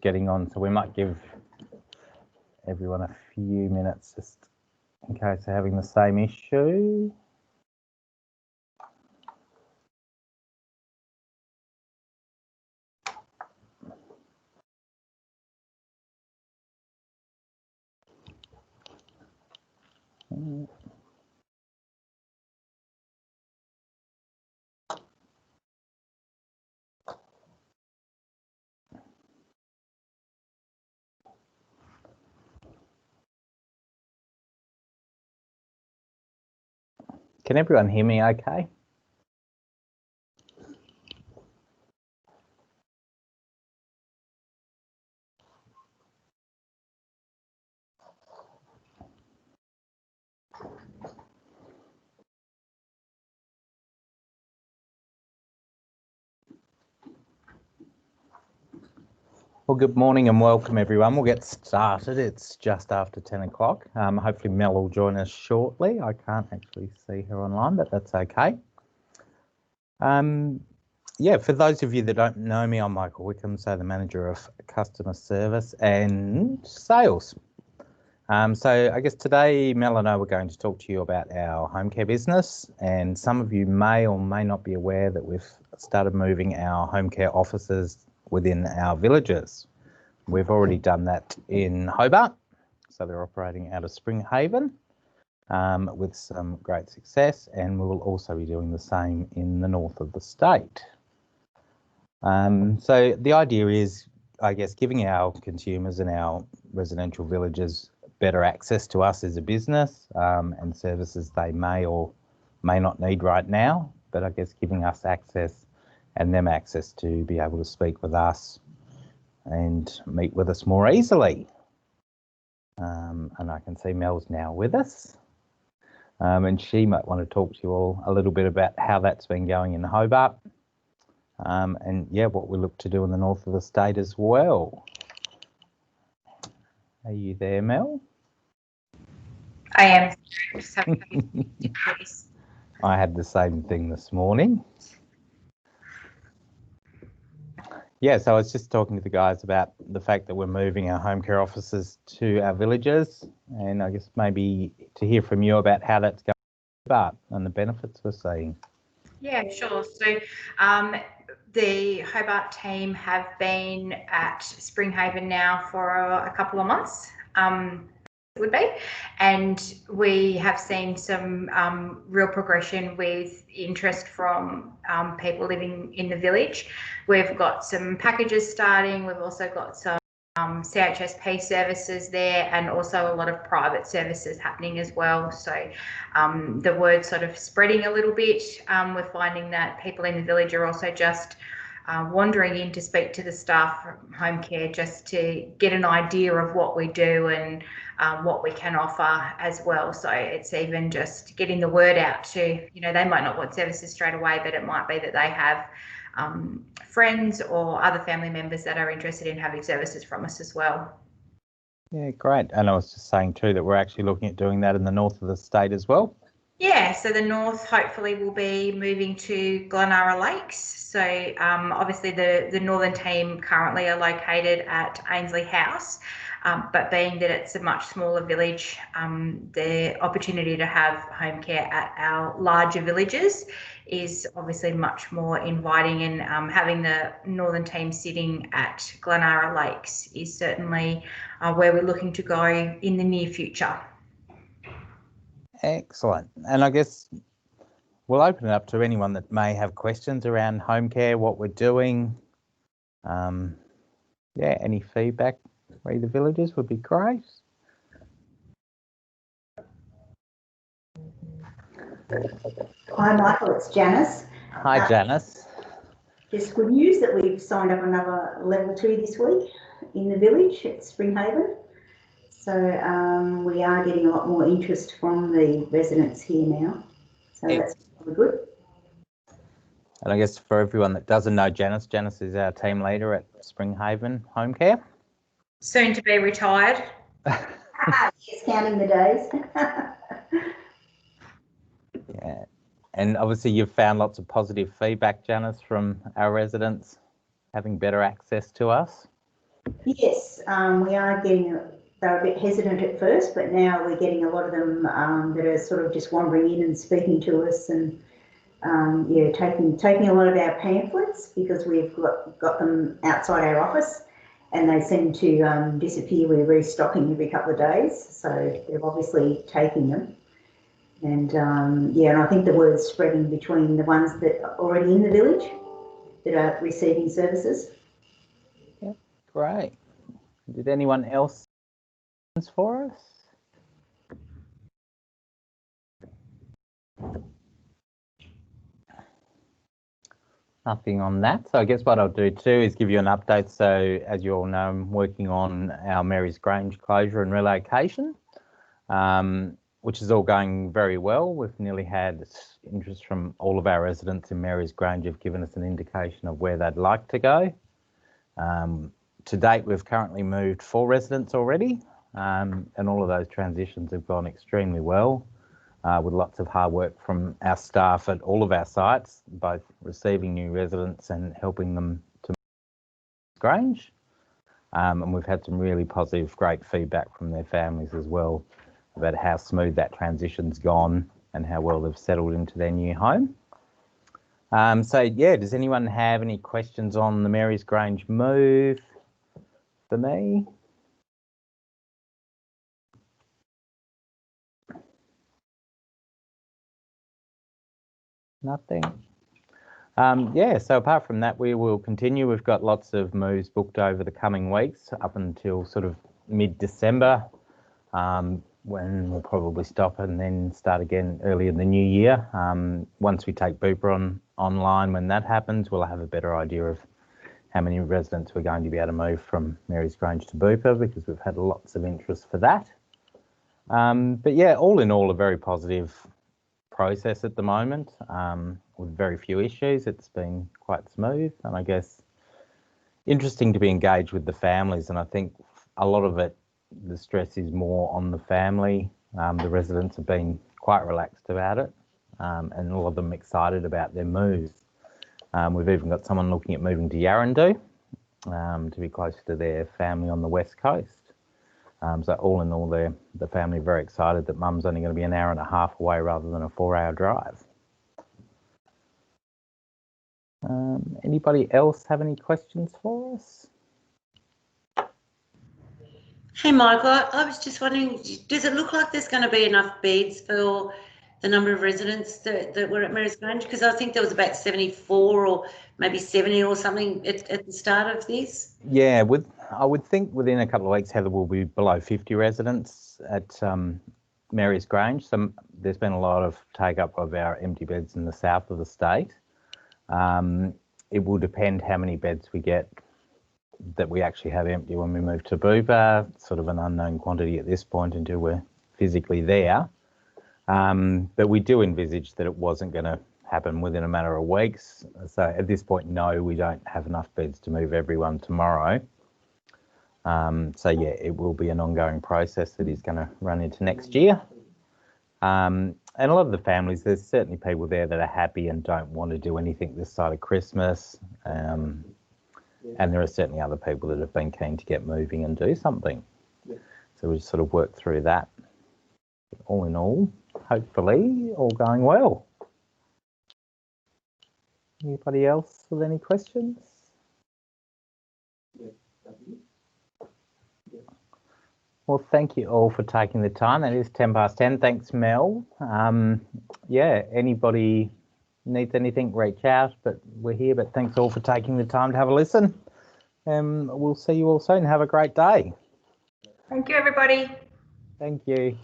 just getting on, so we might give everyone a few minutes just in case they're having the same issue. Can everyone hear me okay? Well, good morning and welcome everyone. We'll get started. It's just after 10 o'clock. Hopefully Mel will join us shortly. I can't actually see her online, but that's okay. Yeah, for those of you that don't know me, I'm Michael Wickham, so the Manager of Customer Service and Sales. So I guess today Mel and I were going to talk to you about our home care business, and some of you may or may not be aware that we've started moving our home care offices within our villages. We've already done that in Hobart, so they're operating out of Springhaven with some great success, and we will also be doing the same in the north of the state. So the idea is, I guess, giving our consumers and our residential villages better access to us as a business and services they may or may not need right now, but I guess giving us access and them access to be able to speak with us and meet with us more easily. And I can see Mel's now with us. And she might want to talk to you all a little bit about how that's been going in Hobart. And yeah, what we look to do in the north of the state as well. Are you there, Mel? I am. I had the same thing this morning. Yeah, so I was just talking to the guys about the fact that we're moving our home care offices to our villages, and I guess maybe to hear from you about how that's going and the benefits we're seeing. Yeah, sure. So the Hobart team have been at Springhaven now for a couple of months. Would be, and we have seen some real progression with interest from people living in the village. We've got some packages starting. We've also got some CHSP services there, and also a lot of private services happening as well. So the word's sort of spreading a little bit. We're finding that people in the village are also just wandering in to speak to the staff from home care just to get an idea of what we do and what we can offer as well. So it's even just getting the word out to, you know, they might not want services straight away, but it might be that they have friends or other family members that are interested in having services from us as well. Yeah, great. And I was just saying too that we're actually looking at doing that in the north of the state as well. Yeah, so the north hopefully will be moving to Glenara Lakes. So obviously the northern team currently are located at Ainsley House, but being that it's a much smaller village, the opportunity to have home care at our larger villages is obviously much more inviting, and having the northern team sitting at Glenara Lakes is certainly where we're looking to go in the near future. Excellent. And I guess we'll open it up to anyone that may have questions around home care, what we're doing. Yeah, any feedback for the villages would be great. Hi Michael, it's Janice. Hi Janice. Just good news that we've signed up another level 2 this week in the village at Springhaven. So we are getting a lot more interest from the residents here now. So that's really good. And I guess for everyone that doesn't know Janice, Janice is our team leader at Springhaven Home Care. Soon to be retired. Yes, counting the days. Yeah, and obviously you've found lots of positive feedback, Janice, from our residents having better access to us. Yes, we are getting, they're a bit hesitant at first, but now we're getting a lot of them that are sort of just wandering in and speaking to us, and yeah, taking a lot of our pamphlets, because we've got them outside our office, and they seem to disappear. We're restocking every couple of days, so they're obviously taking them. And yeah, and I think the word's spreading between the ones that are already in the village that are receiving services. Yeah, great. Did anyone else for us? Nothing on that. So I guess what I'll do too is give you an update. So as you all know, I'm working on our Mary's Grange closure and relocation, which is all going very well. We've nearly had interest from all of our residents in Mary's Grange have given us an indication of where they'd like to go. To date, we've currently moved 4 residents already, and all of those transitions have gone extremely well. With lots of hard work from our staff at all of our sites, both receiving new residents and helping them to Grange. And we've had some really positive, great feedback from their families as well about how smooth that transition's gone and how well they've settled into their new home. So yeah, does anyone have any questions on the Mary's Grange move for me? Nothing. Yeah, so apart from that, we will continue. We've got lots of moves booked over the coming weeks up until sort of mid-December, when we'll probably stop and then start again early in the new year. Once we take Bupa online, when that happens, we'll have a better idea of how many residents we're going to be able to move from Mary's Grange to Bupa, because we've had lots of interest for that. But yeah, all in all, a very positive process at the moment, with very few issues. It's been quite smooth, and I guess interesting to be engaged with the families. And I think a lot of it, the stress is more on the family. The residents have been quite relaxed about it, and a lot of them excited about their moves. We've even got someone looking at moving to Yarrandoo, to be closer to their family on the west coast. So all in all, the family are very excited that mum's only going to be an hour and a half away rather than a 4-hour drive. Anybody else have any questions for us? Hey, Michael, I was just wondering, does it look like there's going to be enough beds for the number of residents that were at Mary's Grange? Because I think there was about 74 or maybe 70 or something at the start of this. Yeah, I would think within a couple of weeks, Heather, will be below 50 residents at Mary's Grange. So there's been a lot of take up of our empty beds in the south of the state. It will depend how many beds we get that we actually have empty when we move to Bupa. Sort of an unknown quantity at this point until we're physically there. But we do envisage that it wasn't going to happen within a matter of weeks. So at this point, no, we don't have enough beds to move everyone tomorrow. So yeah, it will be an ongoing process that is going to run into next year. And a lot of the families, there's certainly people there that are happy and don't want to do anything this side of Christmas. And there are certainly other people that have been keen to get moving and do something. So we just sort of work through that. All in all, hopefully all going well. Anybody else with any questions? Well, thank you all for taking the time. It is 10:10. Thanks, Mel. Yeah, anybody needs anything, reach out, but we're here. But thanks all for taking the time to have a listen. We'll see you all soon. Have a great day. Thank you, everybody. Thank you.